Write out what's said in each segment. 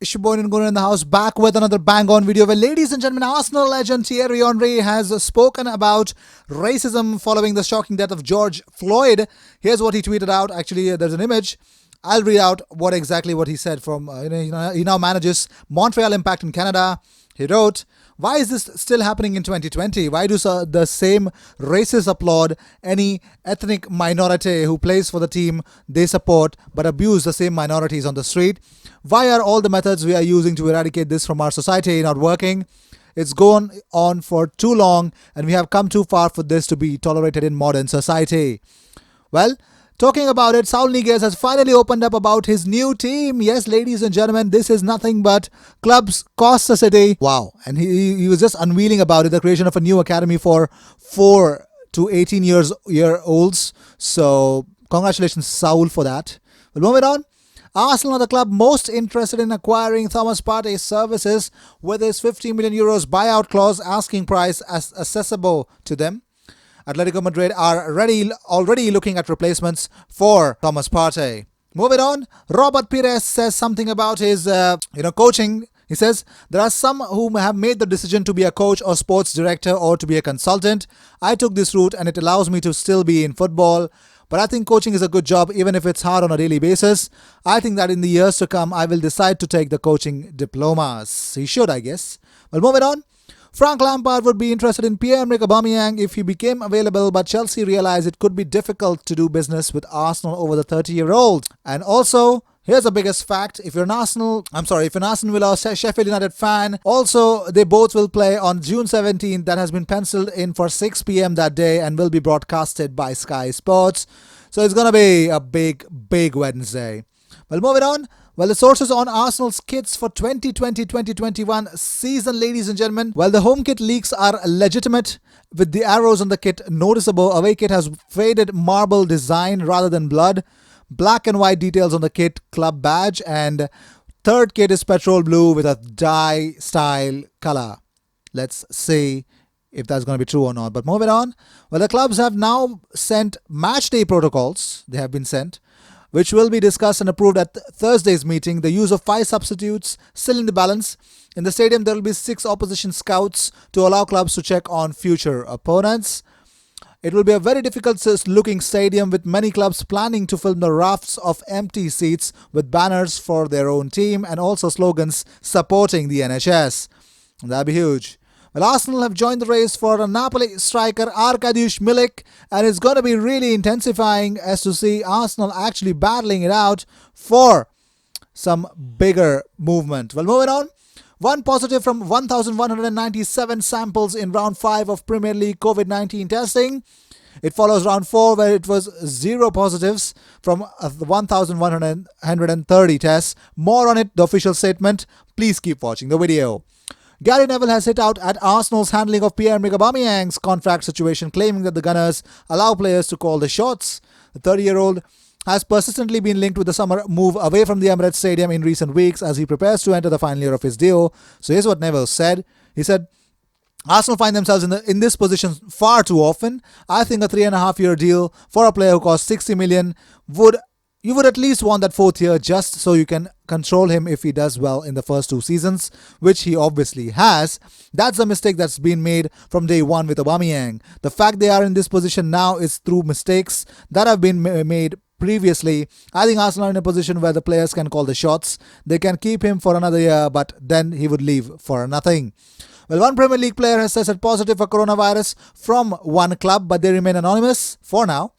Shibon Gunnar in the house, back with another bang on video where, ladies and gentlemen, Arsenal legend Thierry Henry has spoken about racism following the shocking death of George Floyd. Here's what he tweeted out. Actually, there's an image. I'll read out what he said from, he now manages Montreal Impact in Canada. He wrote, "Why is this still happening in 2020? Why do the same racists applaud any ethnic minority who plays for the team they support but abuse the same minorities on the street? Why are all the methods we are using to eradicate this from our society not working? It's gone on for too long and we have come too far for this to be tolerated in modern society." Well, talking about it, Saul Niguez has finally opened up about his new team. Yes, ladies and gentlemen, this is nothing but Clubs Costa City. Wow. And he was just unveiling about it, the creation of a new academy for 4 to 18 year olds. So congratulations, Saul, for that. We'll move it on. Arsenal are the club most interested in acquiring Thomas Partey's services with his 50 million euros buyout clause asking price as accessible to them. Atletico Madrid are already looking at replacements for Thomas Partey. Moving on, Robert Pires says something about his coaching. He says, "There are some who have made the decision to be a coach or sports director or to be a consultant. I took this route and it allows me to still be in football. But I think coaching is a good job even if it's hard on a daily basis. I think that in the years to come, I will decide to take the coaching diplomas." He should, I guess. Well, moving on. Frank Lampard would be interested in Pierre-Emerick Aubameyang if he became available, but Chelsea realized it could be difficult to do business with Arsenal over the 30-year-old. And also, here's the biggest fact. If you're an Aston Villa or Sheffield United fan, also they both will play on June 17th. That has been penciled in for 6 p.m. that day and will be broadcasted by Sky Sports. So it's going to be a big Wednesday. Well, moving on. Well, the sources on Arsenal's kits for 2020-2021 season, ladies and gentlemen. Well, the home kit leaks are legitimate, with the arrows on the kit noticeable. Away kit has faded marble design rather than blood. Black and white details on the kit club badge. And third kit is petrol blue with a dye style color. Let's see if that's going to be true or not. But moving on. Well, the clubs have now sent match day protocols. They have been sent, which will be discussed and approved at Thursday's meeting. The use of 5 substitutes still in the balance. In the stadium, there will be 6 opposition scouts to allow clubs to check on future opponents. It will be a very difficult-looking stadium with many clubs planning to film the rafts of empty seats with banners for their own team and also slogans supporting the NHS. That'd be huge. Well, Arsenal have joined the race for a Napoli striker Arkadiusz Milik, and it's going to be really intensifying as to see Arsenal actually battling it out for some bigger movement. Well, moving on. One positive from 1,197 samples in round 5 of Premier League COVID-19 testing. It follows round 4 where it was 0 positives from 1,130 tests. More on it, the official statement. Please keep watching the video. Gary Neville has hit out at Arsenal's handling of Pierre-Emerick Aubameyang's contract situation, claiming that the Gunners allow players to call the shots. The 30-year-old has persistently been linked with the summer move away from the Emirates Stadium in recent weeks as he prepares to enter the final year of his deal. So here's what Neville said. He said, "Arsenal find themselves in this position far too often. I think a 3.5-year deal for a player who costs 60 million you would at least want that 4th year just so you can control him if he does well in the first 2 seasons, which he obviously has. That's a mistake that's been made from day one with Aubameyang. The fact they are in this position now is through mistakes that have been made previously. I think Arsenal are in a position where the players can call the shots. They can keep him for another year, but then he would leave for nothing." Well, one Premier League player has tested positive for coronavirus from one club, but they remain anonymous for now.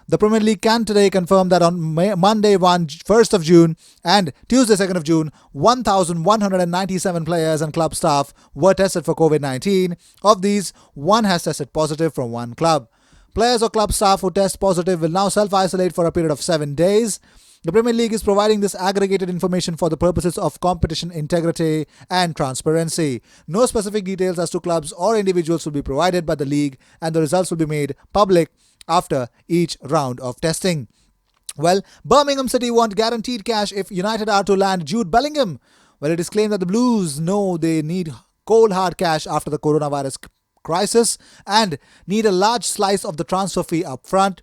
The Premier League can today confirm that on Monday 1st of June and Tuesday 2nd of June, 1,197 players and club staff were tested for COVID-19. Of these, 1 has tested positive from one club. Players or club staff who test positive will now self-isolate for a period of 7 days. The Premier League is providing this aggregated information for the purposes of competition integrity and transparency. No specific details as to clubs or individuals will be provided by the league, and the results will be made public after each round of testing. Well, Birmingham City want guaranteed cash if United are to land Jude Bellingham. Well, it is claimed that the Blues know they need cold hard cash after the coronavirus crisis and need a large slice of the transfer fee up front.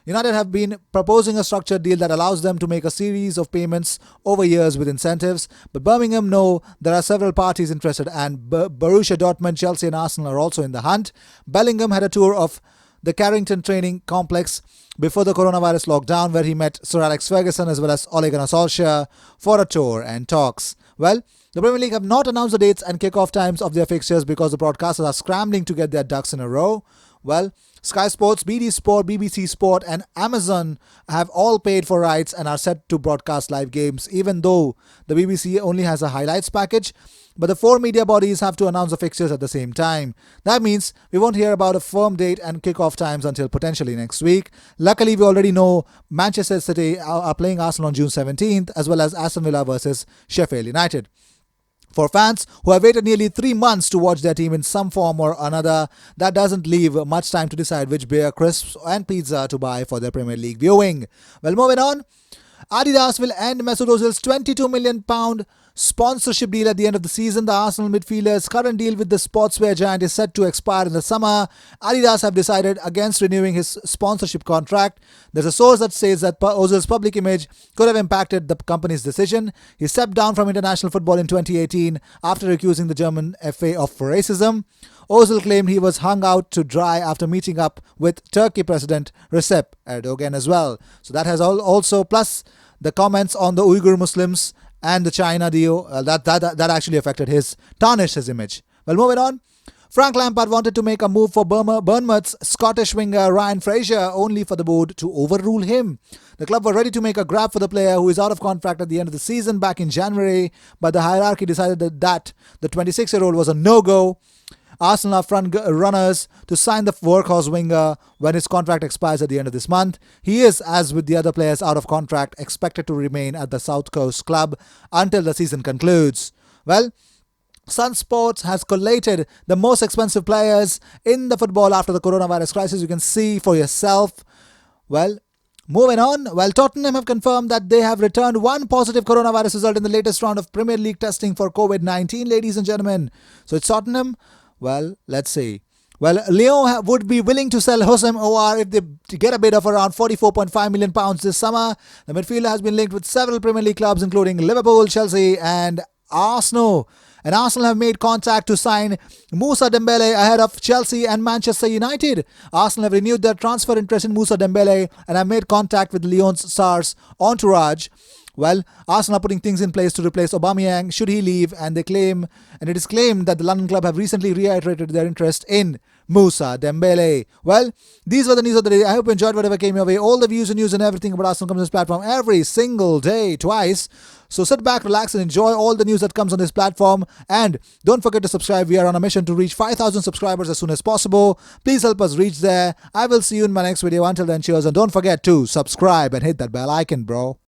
United have been proposing a structured deal that allows them to make a series of payments over years with incentives, but Birmingham know there are several parties interested, and Borussia Dortmund, Chelsea and Arsenal are also in the hunt. Bellingham had a tour of the Carrington training complex before the coronavirus lockdown, where he met Sir Alex Ferguson as well as Ole Gunnar Solskjaer for a tour and talks. Well, the Premier League have not announced the dates and kick-off times of their fixtures because the broadcasters are scrambling to get their ducks in a row. Well, Sky Sports, BD Sport, BBC Sport and Amazon have all paid for rights and are set to broadcast live games, even though the BBC only has a highlights package. But the four media bodies have to announce the fixtures at the same time. That means we won't hear about a firm date and kick-off times until potentially next week. Luckily, we already know Manchester City are playing Arsenal on June 17th, as well as Aston Villa versus Sheffield United. For fans who have waited nearly 3 months to watch their team in some form or another, that doesn't leave much time to decide which beer, crisps and pizza to buy for their Premier League viewing. Well, moving on. Adidas will end Mesut Ozil's £22 million sponsorship deal at the end of the season. The Arsenal midfielder's current deal with the sportswear giant is set to expire in the summer. Adidas have decided against renewing his sponsorship contract. There's a source that says that Ozil's public image could have impacted the company's decision. He stepped down from international football in 2018 after accusing the German FA of racism. Ozil claimed he was hung out to dry after meeting up with Turkey President Recep Erdogan as well. So that has also, plus the comments on the Uyghur Muslims and the China deal, that actually tarnished his image. Well, moving on. Frank Lampard wanted to make a move for Bournemouth's Scottish winger Ryan Fraser, only for the board to overrule him. The club were ready to make a grab for the player, who is out of contract at the end of the season back in January, but the hierarchy decided that the 26-year-old was a no-go. Arsenal are front runners to sign the workhorse winger when his contract expires at the end of this month. He is, as with the other players out of contract, expected to remain at the South Coast club until the season concludes. Well, Sun Sports has collated the most expensive players in the football after the coronavirus crisis. You can see for yourself. Well, moving on. Well, Tottenham have confirmed that they have returned one positive coronavirus result in the latest round of Premier League testing for COVID-19, ladies and gentlemen. So it's Tottenham. Well, let's see. Well, Lyon would be willing to sell Hossein Aouar if they get a bid of around £44.5 million this summer. The midfielder has been linked with several Premier League clubs, including Liverpool, Chelsea and Arsenal. And Arsenal have made contact to sign Moussa Dembele ahead of Chelsea and Manchester United. Arsenal have renewed their transfer interest in Moussa Dembele and have made contact with Lyon's stars entourage. Well, Arsenal are putting things in place to replace Aubameyang should he leave, and it is claimed that the London club have recently reiterated their interest in Moussa Dembele. Well, these were the news of the day. I hope you enjoyed whatever came your way. All the views and news and everything about Arsenal comes on this platform every single day, twice. So sit back, relax and enjoy all the news that comes on this platform. And don't forget to subscribe. We are on a mission to reach 5,000 subscribers as soon as possible. Please help us reach there. I will see you in my next video. Until then, cheers, and don't forget to subscribe and hit that bell icon, bro.